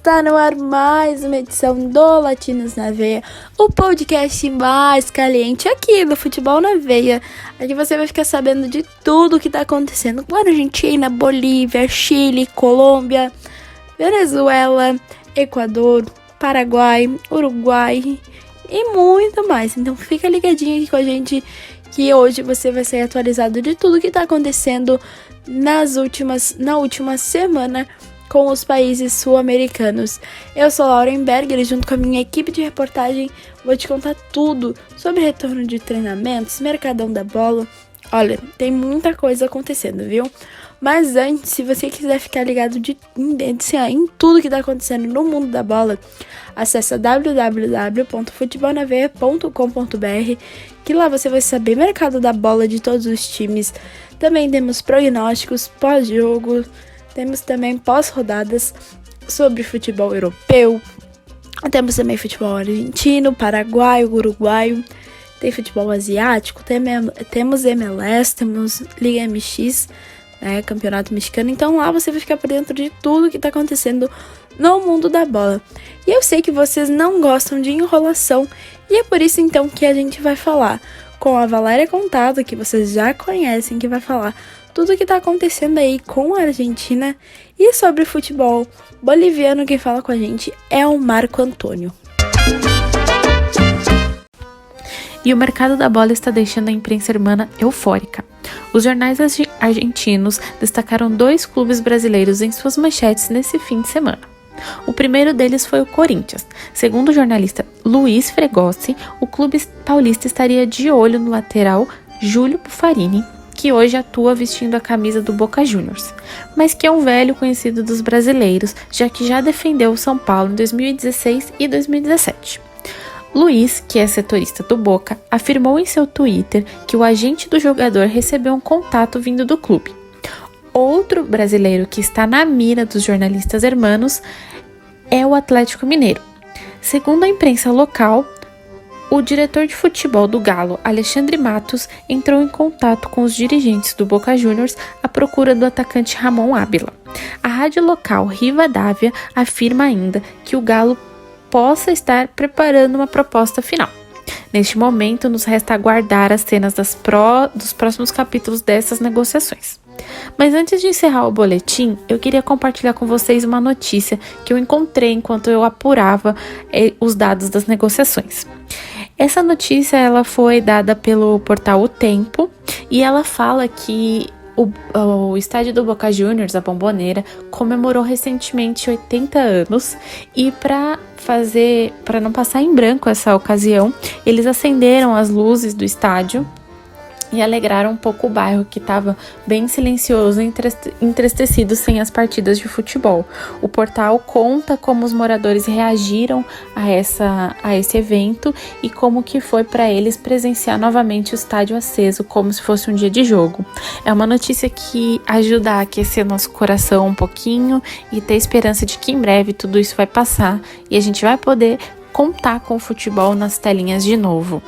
Está no ar mais uma edição do Latinos na Veia, o podcast mais caliente aqui do Futebol na Veia. Aqui você vai ficar sabendo de tudo o que está acontecendo com a Argentina, Bolívia, Chile, Colômbia, Venezuela, Equador, Paraguai, Uruguai e muito mais. Então fica ligadinho aqui com a gente que hoje você vai ser atualizado de tudo que está acontecendo na última semana com os países sul-americanos. Eu sou Lauren Berger e junto com a minha equipe de reportagem vou te contar tudo sobre retorno de treinamentos, mercadão da bola. Olha, tem muita coisa acontecendo, viu? Mas antes, se você quiser ficar ligado em tudo que está acontecendo no mundo da bola, acessa www.futebolnaveia.com.br, que lá você vai saber mercado da bola de todos os times. Também temos prognósticos pós-jogo, temos também pós-rodadas sobre futebol europeu, temos também futebol argentino, paraguaio, uruguaio, tem futebol asiático, temos MLS, temos Liga MX, Campeonato Mexicano. Então lá você vai ficar por dentro de tudo que está acontecendo no mundo da bola. E eu sei que vocês não gostam de enrolação, e é por isso então que a gente vai falar com a Valéria Contado, que vocês já conhecem, que vai falar tudo o que está acontecendo aí com a Argentina. E sobre futebol boliviano, quem fala com a gente é o Marco Antônio. E o mercado da bola está deixando a imprensa irmã eufórica. Os jornais argentinos destacaram 2 clubes brasileiros em suas manchetes nesse fim de semana. O primeiro deles foi o Corinthians. Segundo o jornalista Luiz Fregossi, o clube paulista estaria de olho no lateral Júlio Buffarini, que hoje atua vestindo a camisa do Boca Juniors, mas que é um velho conhecido dos brasileiros, já que já defendeu o São Paulo em 2016 e 2017. Luiz, que é setorista do Boca, afirmou em seu Twitter que o agente do jogador recebeu um contato vindo do clube. Outro brasileiro que está na mira dos jornalistas hermanos é o Atlético Mineiro. Segundo a imprensa local, o diretor de futebol do Galo, Alexandre Matos, entrou em contato com os dirigentes do Boca Juniors à procura do atacante Ramon Ábila. A rádio local Rivadavia afirma ainda que o Galo possa estar preparando uma proposta final. Neste momento, nos resta aguardar as cenas dos próximos capítulos dessas negociações. Mas antes de encerrar o boletim, eu queria compartilhar com vocês uma notícia que eu encontrei enquanto eu apurava os dados das negociações. Essa notícia ela foi dada pelo portal O Tempo e ela fala que o estádio do Boca Juniors, a Bombonera, comemorou recentemente 80 anos e para não passar em branco essa ocasião, eles acenderam as luzes do estádio e alegraram um pouco o bairro, que estava bem silencioso e entristecido sem as partidas de futebol. O portal conta como os moradores reagiram a esse evento e como que foi para eles presenciar novamente o estádio aceso, como se fosse um dia de jogo. É uma notícia que ajuda a aquecer nosso coração um pouquinho e ter esperança de que em breve tudo isso vai passar e a gente vai poder contar com o futebol nas telinhas de novo.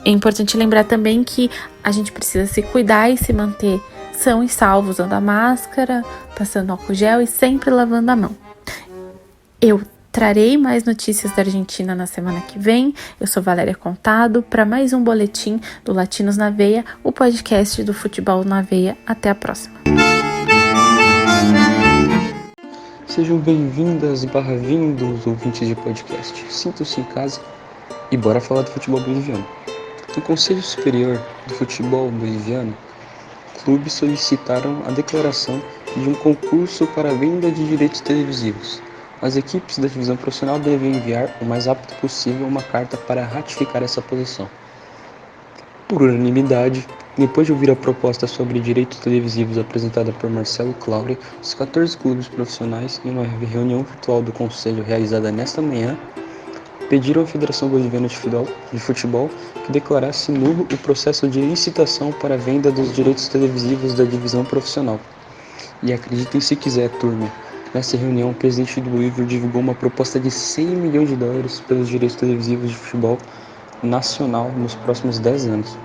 É importante lembrar também que a gente precisa se cuidar e se manter são e salvo, usando a máscara, passando álcool gel e sempre lavando a mão. Eu trarei mais notícias da Argentina na semana que vem. Eu sou Valéria Contado para mais um boletim do Latinos na Veia, o podcast do Futebol na Veia. Até a próxima. Sejam bem-vindas e vindos ouvintes de podcast. Sintam-se em casa e bora falar do futebol boliviano. No Conselho Superior do Futebol Boliviano, clubes solicitaram a declaração de um concurso para a venda de direitos televisivos. As equipes da divisão profissional devem enviar o mais rápido possível uma carta para ratificar essa posição. Por unanimidade, depois de ouvir a proposta sobre direitos televisivos apresentada por Marcelo Claure, os 14 clubes profissionais, em uma reunião virtual do Conselho realizada nesta manhã, pediram à Federação Boliviana de Futebol que declarasse nulo o processo de licitação para a venda dos direitos televisivos da divisão profissional. E acreditem se quiser, turma, nessa reunião o presidente do Bolívia divulgou uma proposta de $100 milhões pelos direitos televisivos de futebol nacional nos próximos 10 anos.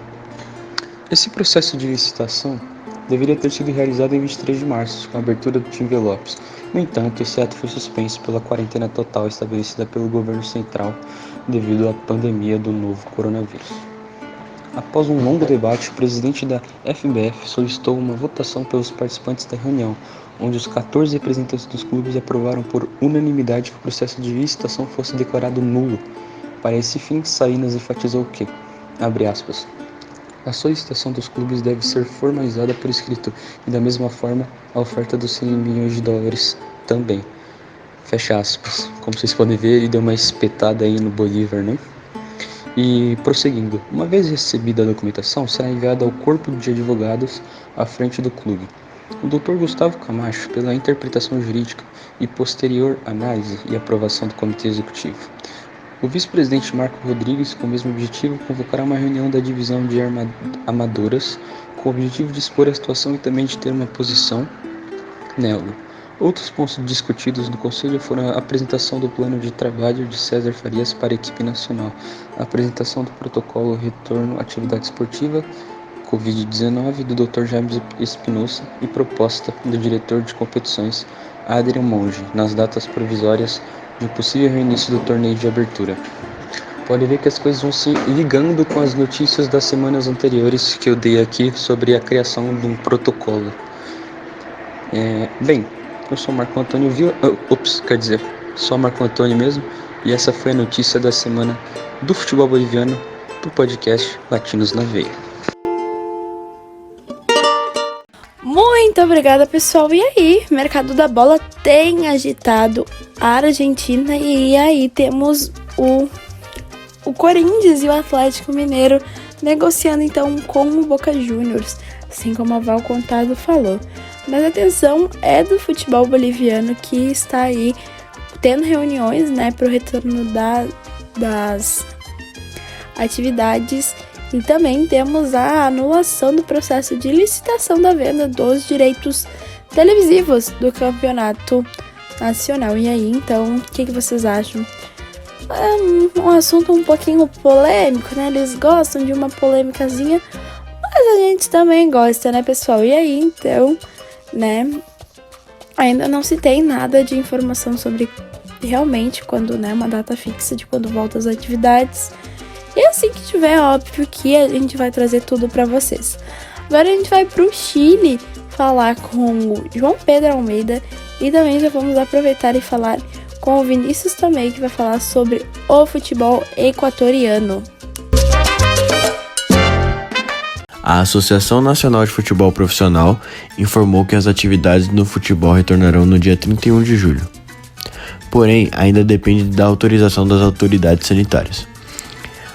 Esse processo de licitação deveria ter sido realizado em 23 de março, com a abertura do envelopes. No entanto, esse ato foi suspenso pela quarentena total estabelecida pelo governo central devido à pandemia do novo coronavírus. Após um longo debate, o presidente da FBF solicitou uma votação pelos participantes da reunião, onde os 14 representantes dos clubes aprovaram por unanimidade que o processo de licitação fosse declarado nulo. Para esse fim, Salinas enfatizou que, abre aspas, a solicitação dos clubes deve ser formalizada por escrito e, da mesma forma, a oferta dos 100 milhões de dólares também. Fecha aspas. Como vocês podem ver, ele deu uma espetada aí no Bolívar, né? E prosseguindo, uma vez recebida a documentação, será enviada ao corpo de advogados à frente do clube. O Dr. Gustavo Camacho, pela interpretação jurídica e posterior análise e aprovação do comitê executivo. O vice-presidente Marco Rodrigues, com o mesmo objetivo, convocará uma reunião da divisão de amadoras, com o objetivo de expor a situação e também de ter uma posição nela. Outros pontos discutidos no Conselho foram a apresentação do plano de trabalho de César Farias para a equipe nacional, a apresentação do protocolo retorno à atividade esportiva, Covid-19, do Dr. James Espinosa e proposta do diretor de competições, Adrian Monge, nas datas provisórias de possível reinício do torneio de abertura. Pode ver que as coisas vão se ligando com as notícias das semanas anteriores que eu dei aqui sobre a criação de um protocolo. Bem, eu sou Marco Antônio sou Marco Antônio mesmo, e essa foi a notícia da semana do futebol boliviano pro podcast Latinos na Veia. Muito obrigada, pessoal. E aí, o mercado da bola tem agitado a Argentina e aí temos o Corinthians e o Atlético Mineiro negociando então com o Boca Juniors, assim como a Val Contado falou. Mas a atenção é do futebol boliviano, que está aí tendo reuniões, né, para o retorno das atividades. E também temos a anulação do processo de licitação da venda dos direitos televisivos do campeonato nacional. E aí, então, o que vocês acham? É um assunto um pouquinho polêmico, né? Eles gostam de uma polêmicazinha, mas a gente também gosta, né, pessoal? E aí, então, né, ainda não se tem nada de informação sobre realmente quando, né, uma data fixa de quando volta as atividades. E assim que tiver, óbvio que a gente vai trazer tudo pra vocês. Agora a gente vai pro Chile falar com o João Pedro Almeida e também já vamos aproveitar e falar com o Vinícius também, que vai falar sobre o futebol equatoriano. A Associação Nacional de Futebol Profissional informou que as atividades no futebol retornarão no dia 31 de julho. Porém, ainda depende da autorização das autoridades sanitárias.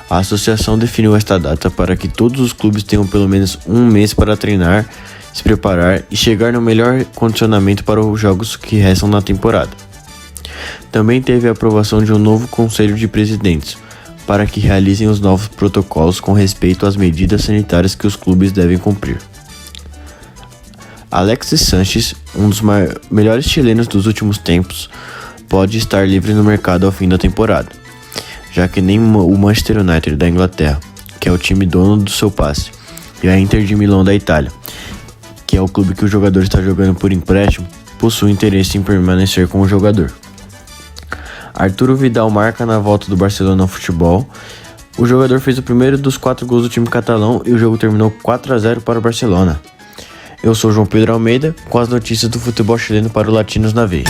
A associação definiu esta data para que todos os clubes tenham pelo menos um mês para treinar, se preparar e chegar no melhor condicionamento para os jogos que restam na temporada. Também teve a aprovação de um novo conselho de presidentes, para que realizem os novos protocolos com respeito às medidas sanitárias que os clubes devem cumprir. Alexis Sánchez, um dos melhores chilenos dos últimos tempos, pode estar livre no mercado ao fim da temporada, já que nem o Manchester United da Inglaterra, que é o time dono do seu passe, e a Inter de Milão da Itália, que é o clube que o jogador está jogando por empréstimo, possui interesse em permanecer com o jogador. Arturo Vidal marca na volta do Barcelona ao futebol. O jogador fez o primeiro dos 4 gols do time catalão e o jogo terminou 4-0 para o Barcelona. Eu sou João Pedro Almeida, com as notícias do futebol chileno para o Latinos na Veia.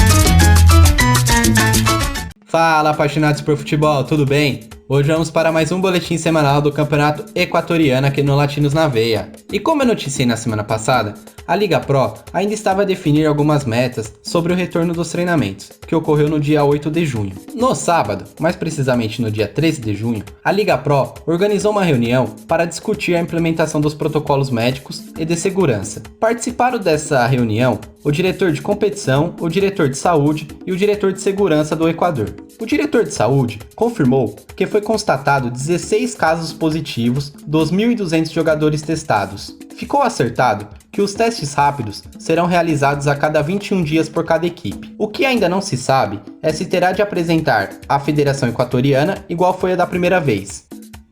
Fala, apaixonados por futebol, tudo bem? Hoje vamos para mais um boletim semanal do Campeonato Equatoriano aqui no Latinos na Veia. E como eu noticiei na semana passada, a Liga Pro ainda estava a definir algumas metas sobre o retorno dos treinamentos, que ocorreu no dia 8 de junho. No sábado, mais precisamente no dia 13 de junho, a Liga Pro organizou uma reunião para discutir a implementação dos protocolos médicos e de segurança. Participaram dessa reunião o diretor de competição, o diretor de saúde e o diretor de segurança do Equador. O diretor de saúde confirmou que foi constatado 16 casos positivos dos 1.200 jogadores testados. Ficou acertado que os testes rápidos serão realizados a cada 21 dias por cada equipe. O que ainda não se sabe é se terá de apresentar à Federação Equatoriana igual foi a da primeira vez.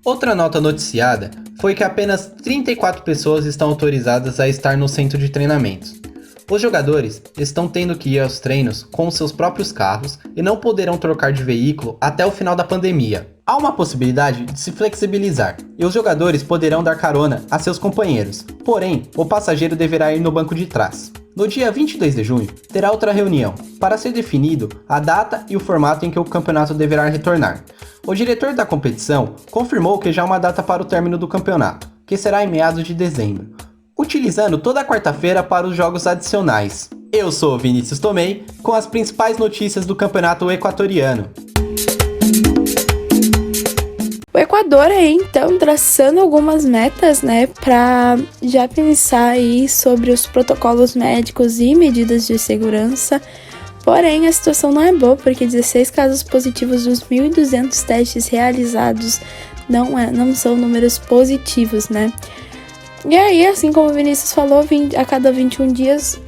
Outra nota noticiada foi que apenas 34 pessoas estão autorizadas a estar no centro de treinamentos. Os jogadores estão tendo que ir aos treinos com seus próprios carros e não poderão trocar de veículo até o final da pandemia. Há uma possibilidade de se flexibilizar e os jogadores poderão dar carona a seus companheiros, porém, o passageiro deverá ir no banco de trás. No dia 22 de junho, terá outra reunião, para ser definido a data e o formato em que o campeonato deverá retornar. O diretor da competição confirmou que já há uma data para o término do campeonato, que será em meados de dezembro, utilizando toda a quarta-feira para os jogos adicionais. Eu sou Vinícius Tomei, com as principais notícias do campeonato equatoriano. O Equador aí, então, traçando algumas metas, né, para já pensar aí sobre os protocolos médicos e medidas de segurança. Porém, a situação não é boa, porque 16 casos positivos dos 1.200 testes realizados não são números positivos, né? E aí, assim como o Vinícius falou, a cada 21 dias,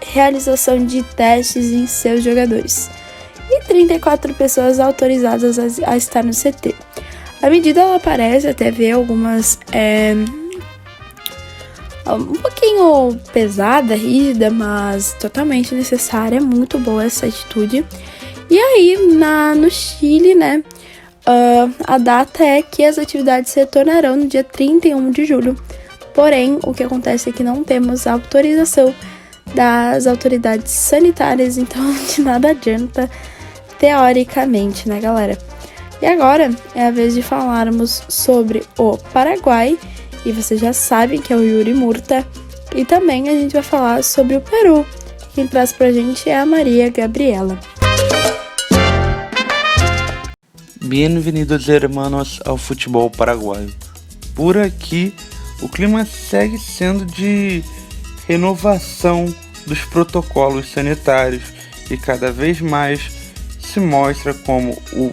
realização de testes em seus jogadores. E 34 pessoas autorizadas a estar no CT. A medida ela parece até ver algumas um pouquinho pesada, rígida, mas totalmente necessária, muito boa essa atitude. E aí, no Chile, né, a data é que as atividades retornarão no dia 31 de julho. Porém, o que acontece é que não temos a autorização das autoridades sanitárias, então de nada adianta, teoricamente, né, galera? E agora é a vez de falarmos sobre o Paraguai, e vocês já sabem que é o Yuri Murta, e também a gente vai falar sobre o Peru. Quem traz pra gente é a Maria Gabriela. Bem-vindos, hermanos, ao futebol paraguaio. Por aqui, o clima segue sendo de renovação dos protocolos sanitários e cada vez mais se mostra como o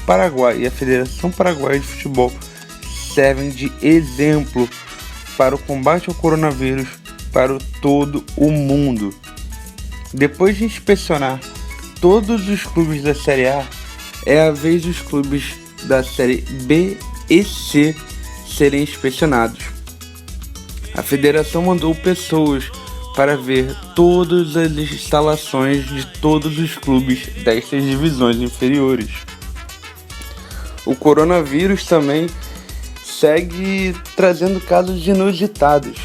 Paraguai e a Federação Paraguaia de Futebol servem de exemplo para o combate ao coronavírus para todo o mundo. Depois de inspecionar todos os clubes da Série A, é a vez dos clubes da Série B e C serem inspecionados. A federação mandou pessoas para ver todas as instalações de todos os clubes destas divisões inferiores. O coronavírus também segue trazendo casos inusitados.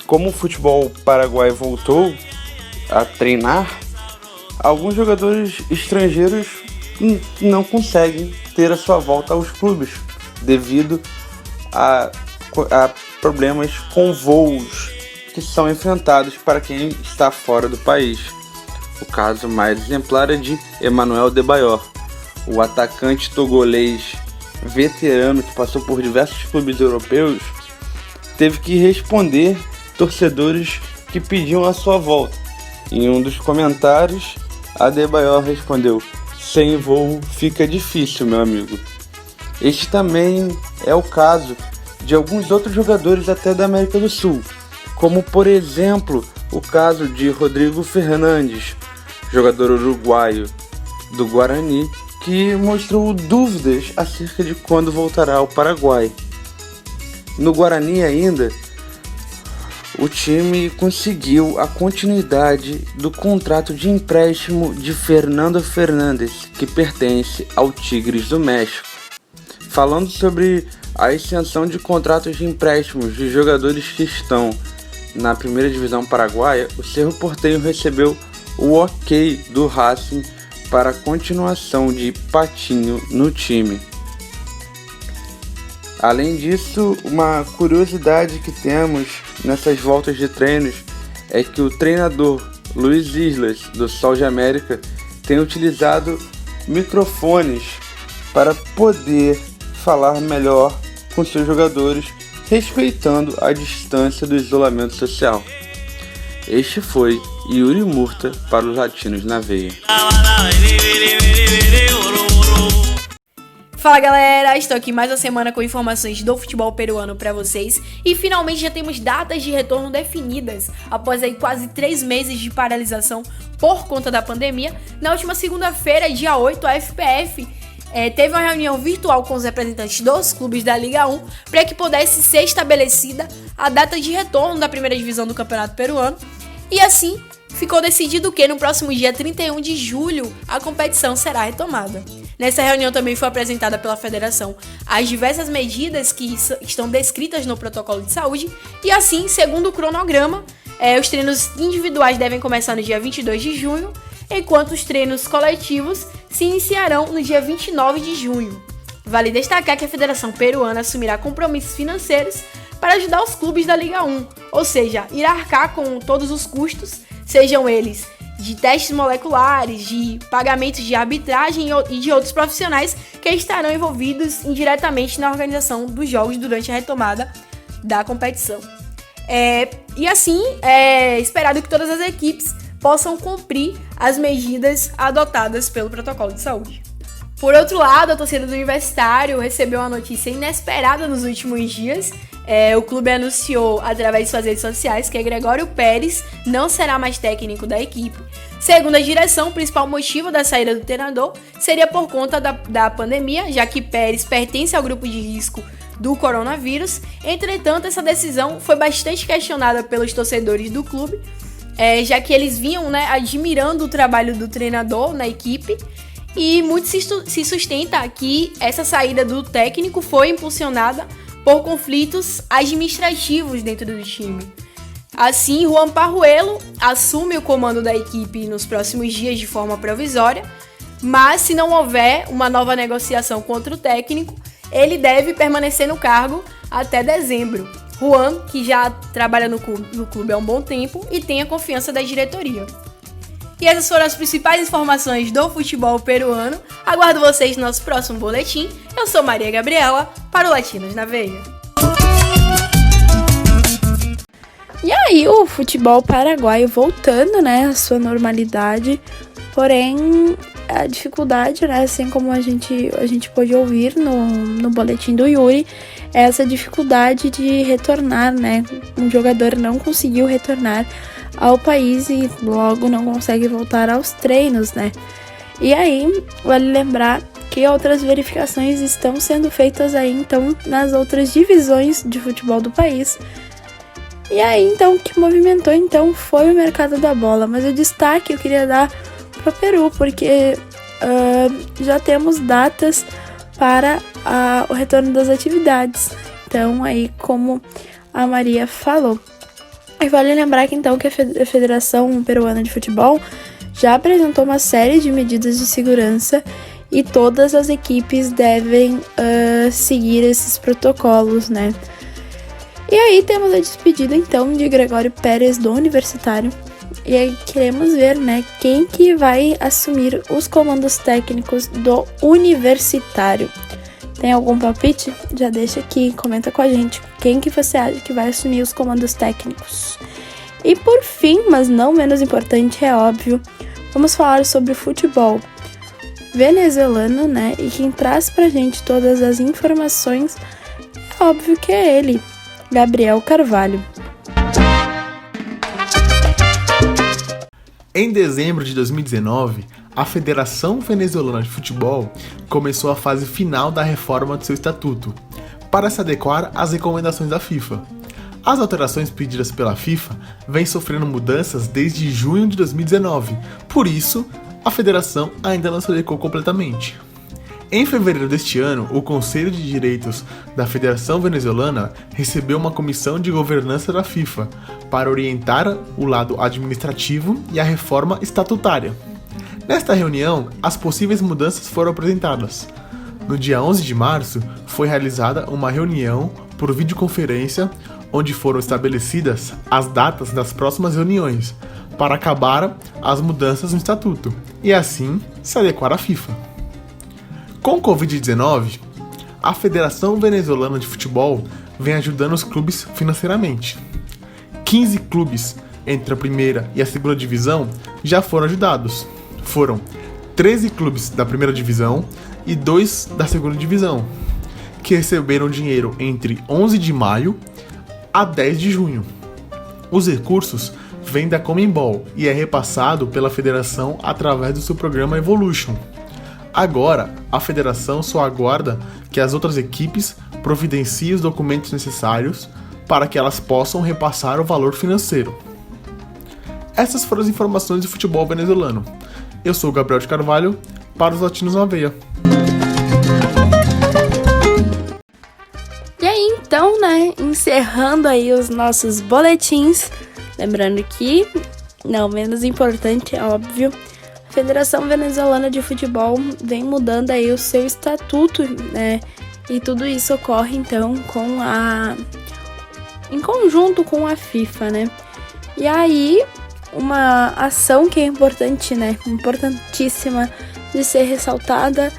Como o futebol paraguaio voltou a treinar, alguns jogadores estrangeiros não conseguem ter a sua volta aos clubes devido a problemas com voos que são enfrentados para quem está fora do país. O caso mais exemplar é de Emmanuel Adebayor, o atacante togolês veterano que passou por diversos clubes europeus, teve que responder torcedores que pediam a sua volta. Em um dos comentários, Adebayor respondeu: "Sem voo fica difícil, meu amigo." Este também é o caso de alguns outros jogadores até da América do Sul, como por exemplo o caso de Rodrigo Fernandes, jogador uruguaio do Guarani, que mostrou dúvidas acerca de quando voltará ao Paraguai. No Guarani ainda, o time conseguiu a continuidade do contrato de empréstimo de Fernando Fernandes, que pertence ao Tigres do México. Falando sobre a extensão de contratos de empréstimos de jogadores que estão na primeira divisão paraguaia, o Cerro Porteño recebeu o ok do Racing para a continuação de Patinho no time. Além disso, uma curiosidade que temos nessas voltas de treinos é que o treinador Luiz Islas, do Sol de América, tem utilizado microfones para poder falar melhor com seus jogadores, respeitando a distância do isolamento social. Este foi Yuri Murta para os Latinos na Veia. Fala galera, estou aqui mais uma semana com informações do futebol peruano para vocês e finalmente já temos datas de retorno definidas após aí quase 3 meses de paralisação por conta da pandemia. Na última segunda-feira, dia 8, a FPF teve uma reunião virtual com os representantes dos clubes da Liga 1 para que pudesse ser estabelecida a data de retorno da primeira divisão do Campeonato Peruano. E assim, ficou decidido que no próximo dia 31 de julho a competição será retomada. Nessa reunião também foi apresentada pela federação as diversas medidas que estão descritas no protocolo de saúde. E assim, segundo o cronograma, os treinos individuais devem começar no dia 22 de junho, enquanto os treinos coletivos se iniciarão no dia 29 de junho. Vale destacar que a Federação Peruana assumirá compromissos financeiros para ajudar os clubes da Liga 1, ou seja, irá arcar com todos os custos, sejam eles de testes moleculares, de pagamentos de arbitragem e de outros profissionais que estarão envolvidos indiretamente na organização dos jogos durante a retomada da competição. E assim, é esperado que todas as equipes possam cumprir as medidas adotadas pelo protocolo de saúde. Por outro lado, a torcida do Universitário recebeu uma notícia inesperada nos últimos dias. O clube anunciou através de suas redes sociais que Gregório Pérez não será mais técnico da equipe. Segundo a direção, o principal motivo da saída do treinador seria por conta da pandemia, já que Pérez pertence ao grupo de risco do coronavírus. Entretanto, essa decisão foi bastante questionada pelos torcedores do clube, já que eles vinham, admirando o trabalho do treinador na equipe, e muito se sustenta que essa saída do técnico foi impulsionada por conflitos administrativos dentro do time. Assim, Juan Parruelo assume o comando da equipe nos próximos dias de forma provisória, mas se não houver uma nova negociação contra o técnico, ele deve permanecer no cargo até dezembro. Juan, que já trabalha no clube há um bom tempo e tem a confiança da diretoria. E essas foram as principais informações do futebol peruano. Aguardo vocês no nosso próximo boletim. Eu sou Maria Gabriela, para o Latinos na Veia. E aí, o futebol paraguaio voltando, à sua normalidade. Porém, a dificuldade, assim como a gente pôde ouvir no boletim do Yuri, é essa dificuldade de retornar, Um jogador não conseguiu retornar ao país e logo não consegue voltar aos treinos, E aí, vale lembrar que outras verificações estão sendo feitas aí, então, nas outras divisões de futebol do país. E aí, então, o que movimentou, então, foi o mercado da bola. Mas o destaque eu queria dar para o Peru, porque já temos datas para o retorno das atividades. Então, aí, como a Maria falou. E vale lembrar que, então, que a Federação Peruana de Futebol já apresentou uma série de medidas de segurança e todas as equipes devem seguir esses protocolos, E aí temos a despedida, então, de Gregório Pérez do Universitário. E aí queremos ver, quem que vai assumir os comandos técnicos do Universitário. Tem algum palpite? Já deixa aqui, comenta com a gente quem que você acha que vai assumir os comandos técnicos. E por fim, mas não menos importante, é óbvio, vamos falar sobre o futebol venezuelano, E quem traz pra gente todas as informações, é óbvio que é ele, Gabriel Carvalho. Em dezembro de 2019, a Federação Venezuelana de Futebol começou a fase final da reforma de seu estatuto, para se adequar às recomendações da FIFA. As alterações pedidas pela FIFA vêm sofrendo mudanças desde junho de 2019, por isso, a federação ainda não se adequou completamente. Em fevereiro deste ano, o Conselho de Direitos da Federação Venezuelana recebeu uma comissão de governança da FIFA para orientar o lado administrativo e a reforma estatutária. Nesta reunião, as possíveis mudanças foram apresentadas. No dia 11 de março, foi realizada uma reunião por videoconferência onde foram estabelecidas as datas das próximas reuniões para acabar as mudanças no estatuto e assim se adequar à FIFA. Com o Covid-19, a Federação Venezuelana de Futebol vem ajudando os clubes financeiramente. 15 clubes entre a primeira e a segunda divisão já foram ajudados. Foram 13 clubes da primeira divisão e 2 da segunda divisão, que receberam dinheiro entre 11 de maio a 10 de junho. Os recursos vêm da Conmebol e é repassado pela federação através do seu programa Evolution. Agora, a federação só aguarda que as outras equipes providenciem os documentos necessários para que elas possam repassar o valor financeiro. Essas foram as informações do futebol venezuelano. Eu sou o Gabriel de Carvalho, para os Latinos na Veia. E aí, então, né, encerrando aí os nossos boletins, lembrando que, não menos importante, é óbvio, a Federação Venezuelana de Futebol vem mudando aí o seu estatuto, né, e tudo isso ocorre, então, em conjunto com a FIFA, né, e aí, uma ação que é importante, né, importantíssima de ser ressaltada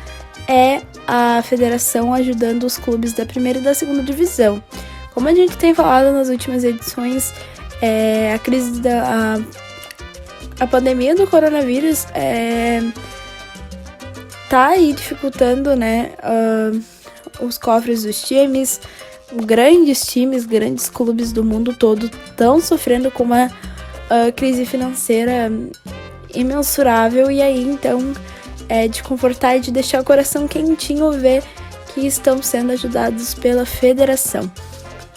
é a federação ajudando os clubes da primeira e da segunda divisão. Como a gente tem falado nas últimas edições, a crise a pandemia do coronavírus tá aí dificultando, né, os cofres dos times. Grandes clubes do mundo todo estão sofrendo com uma crise financeira imensurável, e aí então é de confortar e de deixar o coração quentinho ver que estão sendo ajudados pela federação.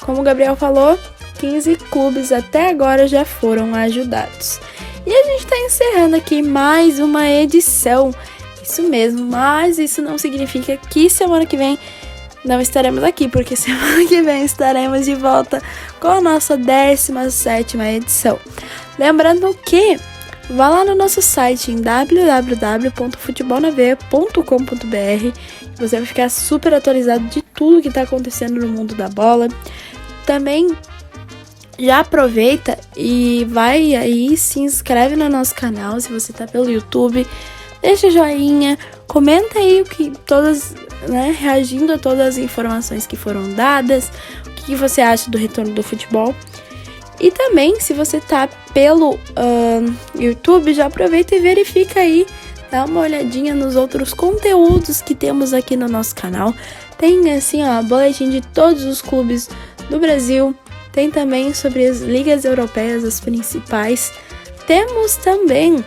Como o Gabriel falou, 15 clubes até agora já foram ajudados. E a gente está encerrando aqui mais uma edição. Isso mesmo, mas isso não significa que semana que vem não estaremos aqui, porque semana que vem estaremos de volta com a nossa 17ª edição. Lembrando que vá lá no nosso site em www.futebolnaveia.com.br. Você vai ficar super atualizado de tudo que está acontecendo no mundo da bola. Também já aproveita e vai aí, se inscreve no nosso canal se você está pelo YouTube. Deixa joinha, comenta aí reagindo a todas as informações que foram dadas, o que você acha do retorno do futebol. E também, se você tá pelo YouTube, já aproveita e verifica aí, dá uma olhadinha nos outros conteúdos que temos aqui no nosso canal. Tem, assim, boletim de todos os clubes do Brasil, tem também sobre as ligas europeias, as principais. Temos também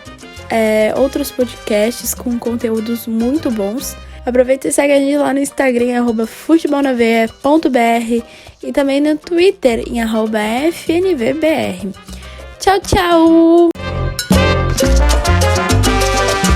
outros podcasts com conteúdos muito bons. Aproveita e segue a gente lá no Instagram, @futebolnaveia.br, e também no Twitter, em @FNVBR. Tchau, tchau!